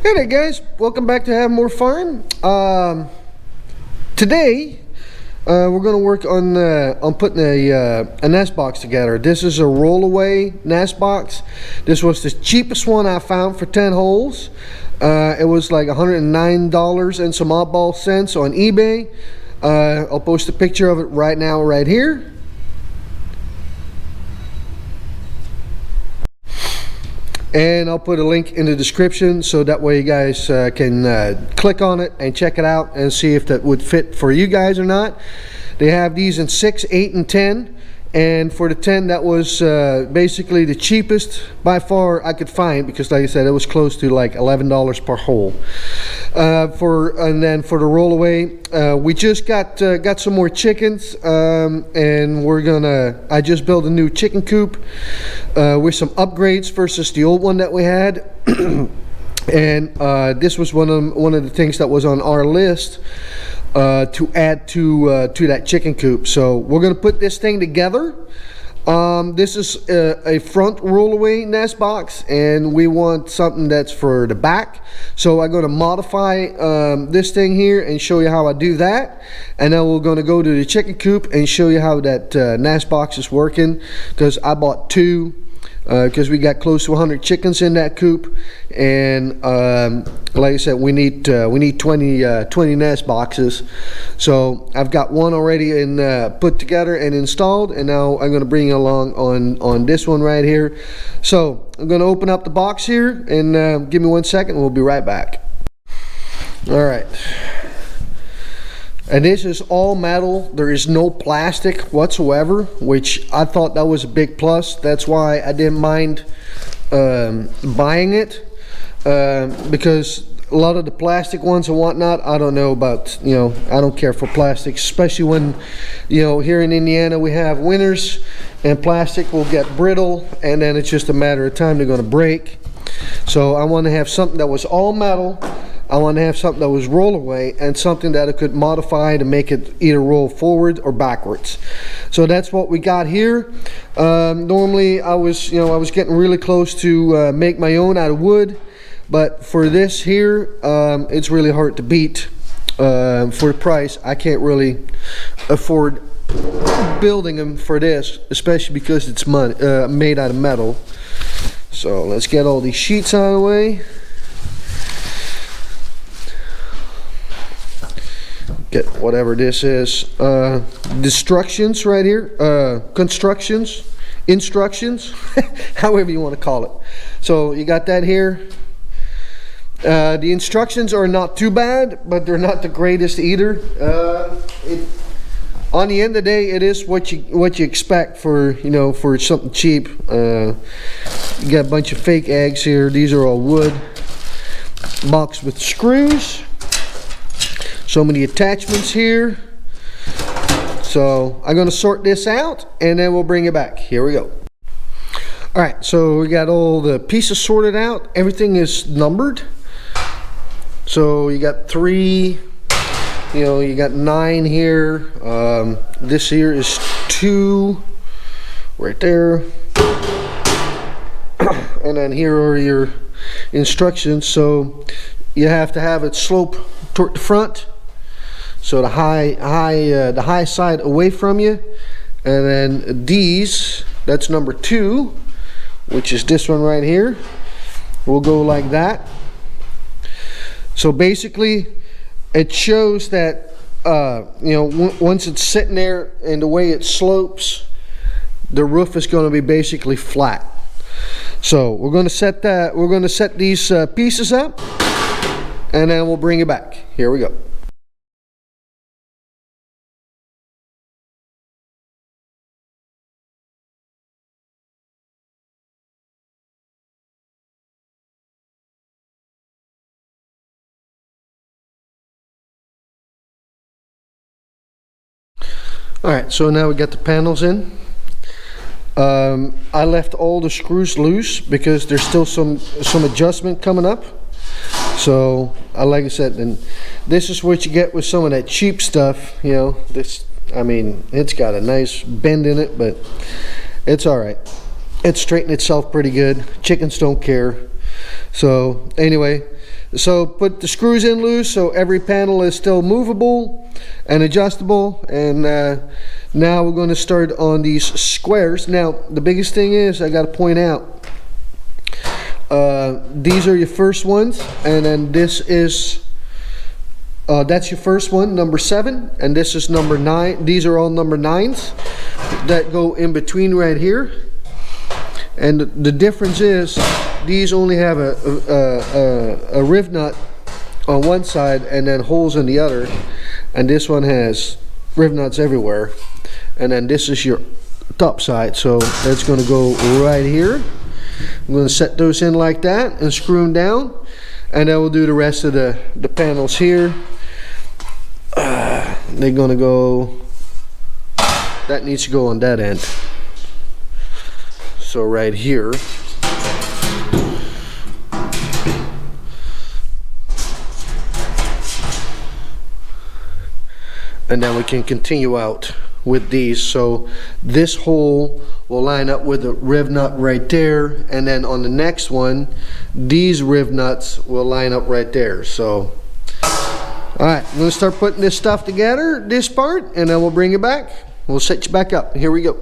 Hey there guys, welcome back to Have More Fun. Today we're going to work on putting a nest box together. This is a rollaway nest box. This was the cheapest one I found for 10 holes. It was like $109 and some oddball cents on eBay. I'll post a picture of it right now right here. And I'll put a link in the description so that way you guys can click on it and check it out and see if that would fit for you guys or not. They have these in 6, 8, and 10. And for the 10, that was basically the cheapest by far I could find, because like I said, it was close to like $11 per hole. And then for the rollaway, we just got some more chickens, and I just built a new chicken coop with some upgrades versus the old one that we had. And this was one of the things that was on our list to add to that chicken coop. So we're gonna put this thing together. This is a front rollaway nest box, and we want something that's for the back. So I'm going to modify this thing here and show you how I do that, and then we're going to go to the chicken coop and show you how that nest box is working, because I bought two because we got close to 100 chickens in that coop, and like I said, we need 20 nest boxes. So I've got one already put together and installed, and now I'm going to bring you along on this one right here. So I'm going to open up the box here, and give me 1 second, we'll be right back. All right. And this is all metal. There is no plastic whatsoever, which I thought that was a big plus. That's why I didn't mind buying it, because a lot of the plastic ones and whatnot, I don't know about, I don't care for plastic, especially when, here in Indiana we have winters and plastic will get brittle, and then it's just a matter of time they're going to break. So I want to have something that was all metal. I want to have something that was rollaway, and something that I could modify to make it either roll forward or backwards. So that's what we got here. Normally I was getting really close to make my own out of wood, but for this here, it's really hard to beat. For the price, I can't really afford building them for this, especially because it's made out of metal. So let's get all these sheets out of the way. Get whatever this is, instructions right here, instructions, however you want to call it. So you got that here. The instructions are not too bad, but they're not the greatest either. On the end of the day, it is what you expect for for something cheap. You got a bunch of fake eggs here. These are all wood. Box with screws. So many attachments here. So I'm going to sort this out, and then we'll bring it back. Here we go. All right, so we got all the pieces sorted out. Everything is numbered. So you got 3, you got 9 here. This here is 2 right there. And then here are your instructions. So you have to have it slope toward the front. So the high side away from you, and then these, that's number 2, which is this one right here, will go like that. So basically, it shows that once it's sitting there and the way it slopes, the roof is going to be basically flat. So we're going to set that. We're going to set these pieces up, and then we'll bring it back. Here we go. Alright, so now we got the panels in. I left all the screws loose because there's still some adjustment coming up. So like I said, and this is what you get with some of that cheap stuff. This, I mean, it's got a nice bend in it, but it's alright. It straightened itself pretty good. Chickens don't care. So anyway, so put the screws in loose so every panel is still movable and adjustable. And now we're going to start on these squares. Now the biggest thing is, I got to point out, these are your first ones, and then this is that's your first one, number 7, and this is number 9. These are all number 9s that go in between right here. And the difference is, these only have a riv nut on one side and then holes in the other, and this one has riv nuts everywhere. And then this is your top side, so that's going to go right here. I'm going to set those in like that and screw them down, and then we'll do the rest of the panels here. They're going to go, that needs to go on that end, so right here. And then we can continue out with these. So this hole will line up with the riv nut right there, and then on the next one these riv nuts will line up right there. So alright, I'm going to start putting this stuff together, this part, and then we'll bring it back. We'll set you back up. Here we go.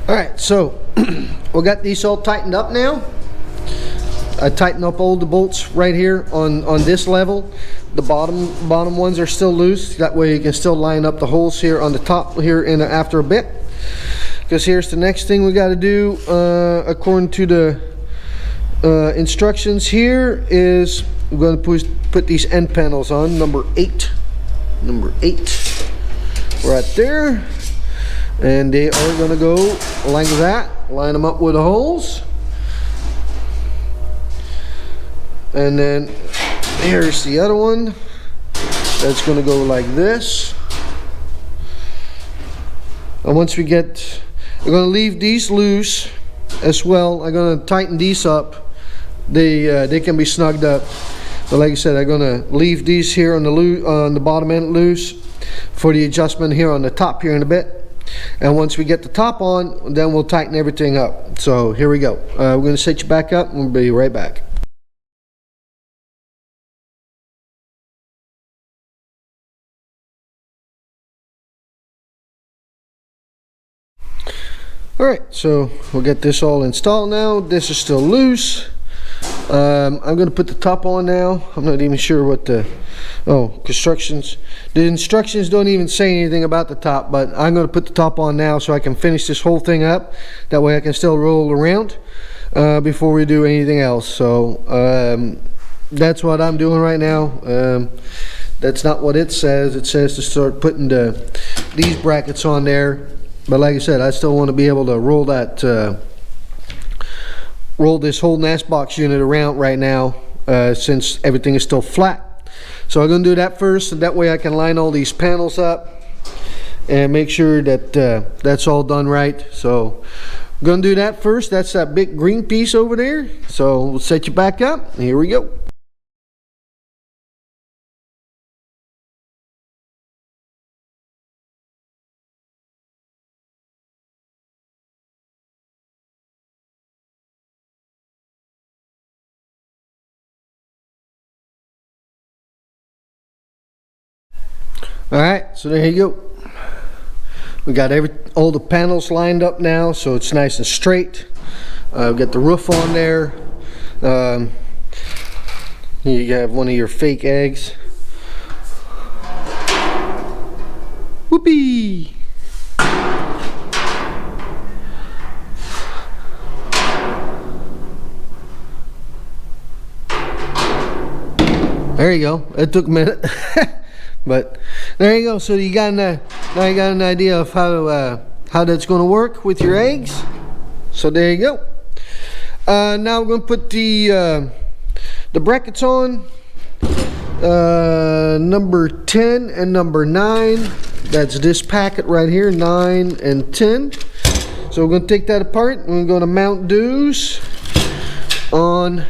Alright, so we got these all tightened up now. I tightened up all the bolts right here on this level. The bottom ones are still loose. That way you can still line up the holes here on the top here after a bit. Because here's the next thing we got to do, according to the instructions here, is we're going to put these end panels on, number 8 right there. And they are going to go like that, line them up with the holes. And then here's the other one. That's going to go like this. And once we get, we're going to leave these loose as well. I'm going to tighten these up. They can be snugged up. But like I said, I'm going to leave these here on the bottom end loose for the adjustment here on the top here in a bit. And once we get the top on, then we'll tighten everything up. So here we go. We're going to set you back up and we'll be right back. Alright, so we'll get this all installed now. This is still loose. I'm going to put the top on now. I'm not even sure what the instructions don't even say anything about the top, but I'm going to put the top on now so I can finish this whole thing up. That way I can still roll around before we do anything else. So that's what I'm doing right now. That's not what it says. It says to start putting these brackets on there, but like I said, I still want to be able to roll this whole nest box unit around right now, since everything is still flat. So I'm going to do that first, and that way I can line all these panels up and make sure that that's all done right. So I'm going to do that first. That's that big green piece over there. So we'll set you back up. Here we go. Alright, so there you go. We got all the panels lined up now, so it's nice and straight. We've got the roof on there. You have one of your fake eggs. Whoopee! There you go. It took a minute. But there you go. So you got now you got an idea of how that's going to work with your eggs. So there you go. Now we're going to put the brackets on. number 10 and number 9. That's this packet right here, 9 and 10. So we're going to take that apart and we're going to mount those on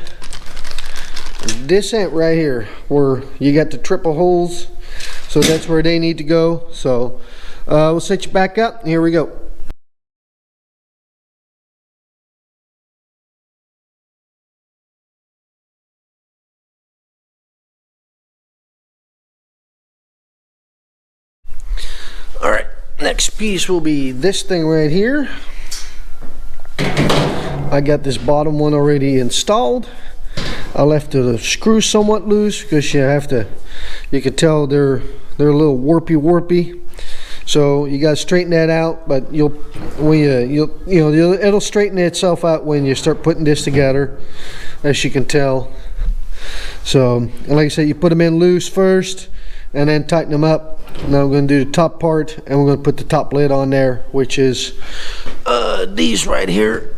this end right here where you got the triple holes. So that's where they need to go. So we'll set you back up. Here we go. Alright, next piece will be this thing right here. I got this bottom one already installed. I left the screws somewhat loose because you can tell they're a little warpy. So you gotta straighten that out, but it'll straighten itself out when you start putting this together, as you can tell. So, like I said, you put them in loose first and then tighten them up. Now we're going to do the top part and we're going to put the top lid on there, which is these right here,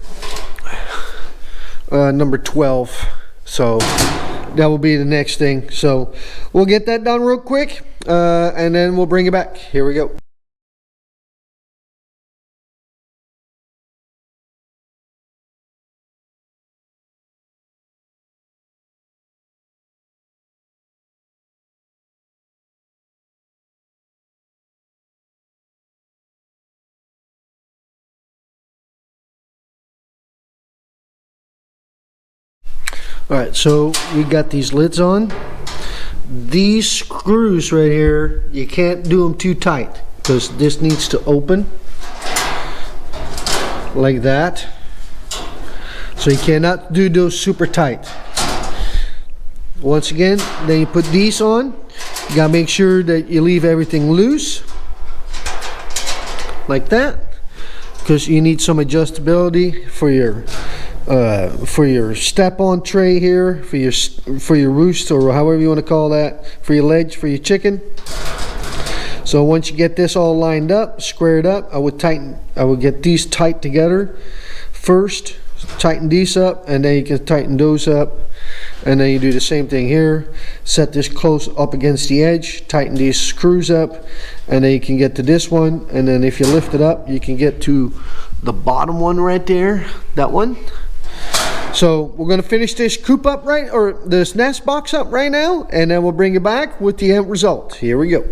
number 12. So that will be the next thing. So we'll get that done real quick and then we'll bring it back. Here we go. Alright, so we got these lids on. These screws right here, you can't do them too tight because this needs to open like that. So you cannot do those super tight. Once again, then you put these on. You gotta make sure that you leave everything loose like that, because you need some adjustability for your step-on tray here, for your roost, or however you want to call that, for your ledge, for your chicken. So once you get this all lined up, squared up, I would get these tight together first, tighten these up, and then you can tighten those up, and then you do the same thing here. Set this close up against the edge, tighten these screws up, and then you can get to this one, and then if you lift it up, you can get to the bottom one right there, that one. So we're going to finish this coop up or this nest box up right now, and then we'll bring it back with the end result. Here we go.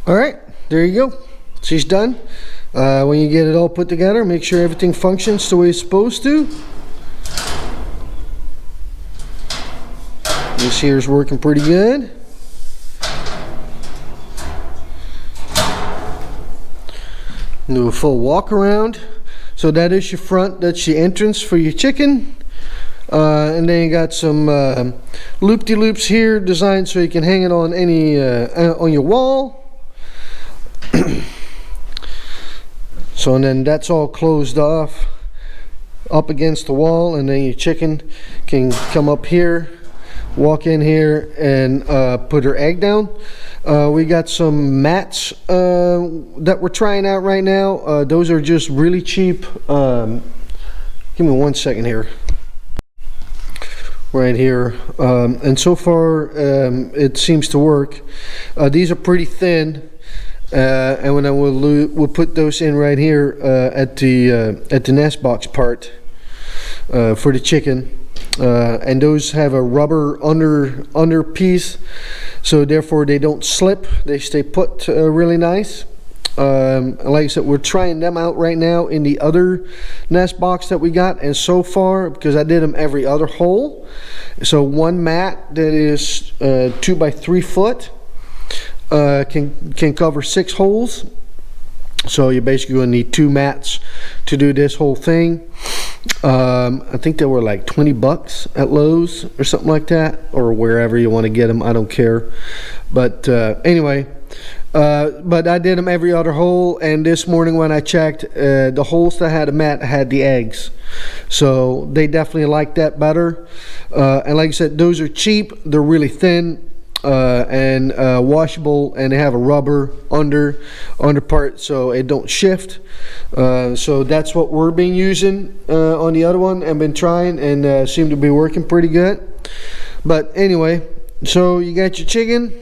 Alright, there you go. She's done. When you get it all put together, make sure everything functions the way it's supposed to. This here is working pretty good. Do a full walk around. So that is your front, that's your entrance for your chicken. And then you got some loop-de-loops here designed so you can hang it on on your wall. So, and then that's all closed off up against the wall, and then your chicken can come up here, walk in here, and put her egg down. We got some mats that we're trying out right now. Those are just really cheap. Give me 1 second here. Right here, and so far it seems to work. These are pretty thin, and when we'll put those in right here at the nest box part for the chicken. And those have a rubber under piece, so therefore they don't slip, they stay put really nice. Like I said, we're trying them out right now in the other nest box that we got, and so far, because I did them every other hole, so one mat that is 2 by 3 foot can cover 6 holes. So you're basically going to need 2 mats to do this whole thing. I think they were like 20 bucks at Lowe's or something like that, or wherever you want to get them, I don't care. But anyway, but I did them every other hole, and this morning when I checked, the holes that had a mat had the eggs, so they definitely like that better. And like I said, those are cheap, they're really thin, and washable, and they have a rubber under part so it don't shift. So that's what we're been using on the other one and been trying, and seem to be working pretty good. But anyway, so you got your chicken.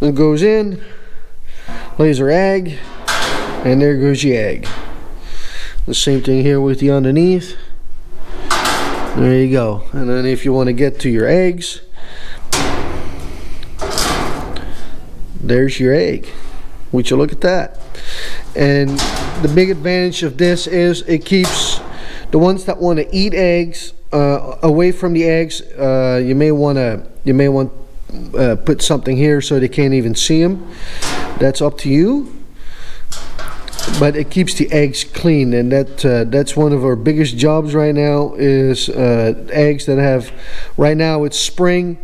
It goes in, lays her egg, and there goes your egg. The same thing here with the underneath. There you go. And then if you want to get to your eggs, there's your egg. Would you look at that? And the big advantage of this is it keeps the ones that want to eat eggs away from the eggs. You may want put something here so they can't even see them. That's up to you. But it keeps the eggs clean, and that's one of our biggest jobs right now is eggs that have. Right now it's spring.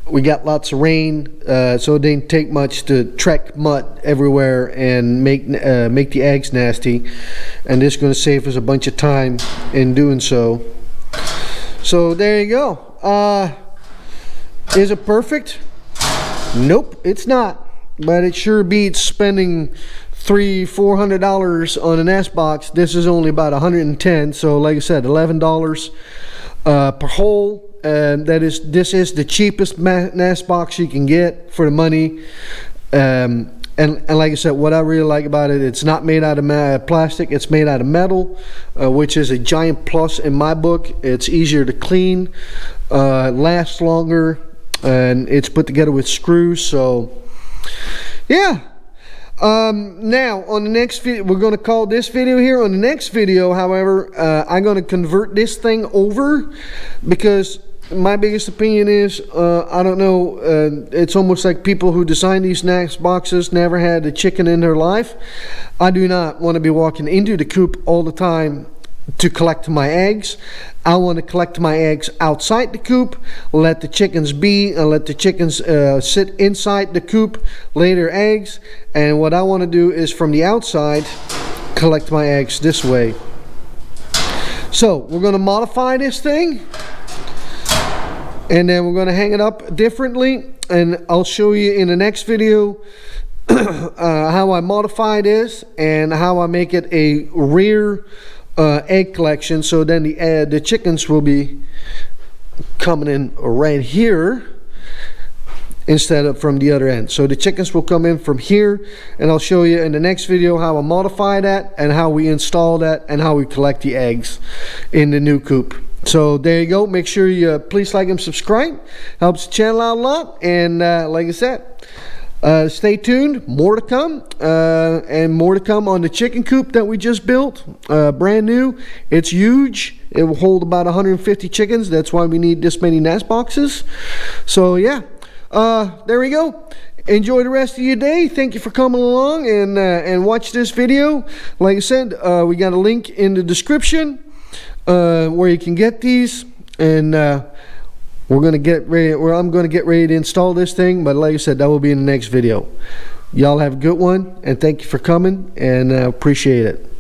We got lots of rain, so it didn't take much to track mud everywhere and make the eggs nasty. And this is going to save us a bunch of time in doing so. So there you go. Is it perfect? Nope, it's not. But it sure beats spending $300-400 on a nest box. This is only about $110. So like I said, $11 per hole. And this is the cheapest nest box you can get for the money. And like I said, what I really like about it, it's not made out of plastic. It's made out of metal, which is a giant plus in my book. It's easier to clean, lasts longer, and it's put together with screws. So yeah. Now on the next video, we're going to call this video here. On the next video, however, I'm going to convert this thing over, because my biggest opinion is, I don't know, it's almost like people who design these nest boxes never had a chicken in their life. I do not want to be walking into the coop all the time to collect my eggs. I want to collect my eggs outside the coop, let the chickens be, and let the chickens sit inside the coop, lay their eggs. And what I want to do is from the outside collect my eggs this way. So we're going to modify this thing, and then we're going to hang it up differently, and I'll show you in the next video how I modify this and how I make it a rear egg collection. So then the chickens will be coming in right here instead of from the other end. So the chickens will come in from here, and I'll show you in the next video how I modify that and how we install that and how we collect the eggs in the new coop. So there you go. Make sure you please like and subscribe. Helps the channel out a lot. And like I said, stay tuned. More to come, and more to come on the chicken coop that we just built, brand new. It's huge. It will hold about 150 chickens. That's why we need this many nest boxes. So yeah, there we go. Enjoy the rest of your day. Thank you for coming along and watch this video. Like I said, we got a link in the description where you can get these, and we're gonna get ready. I'm gonna get ready to install this thing, but like I said, that will be in the next video. Y'all have a good one, and thank you for coming, and appreciate it.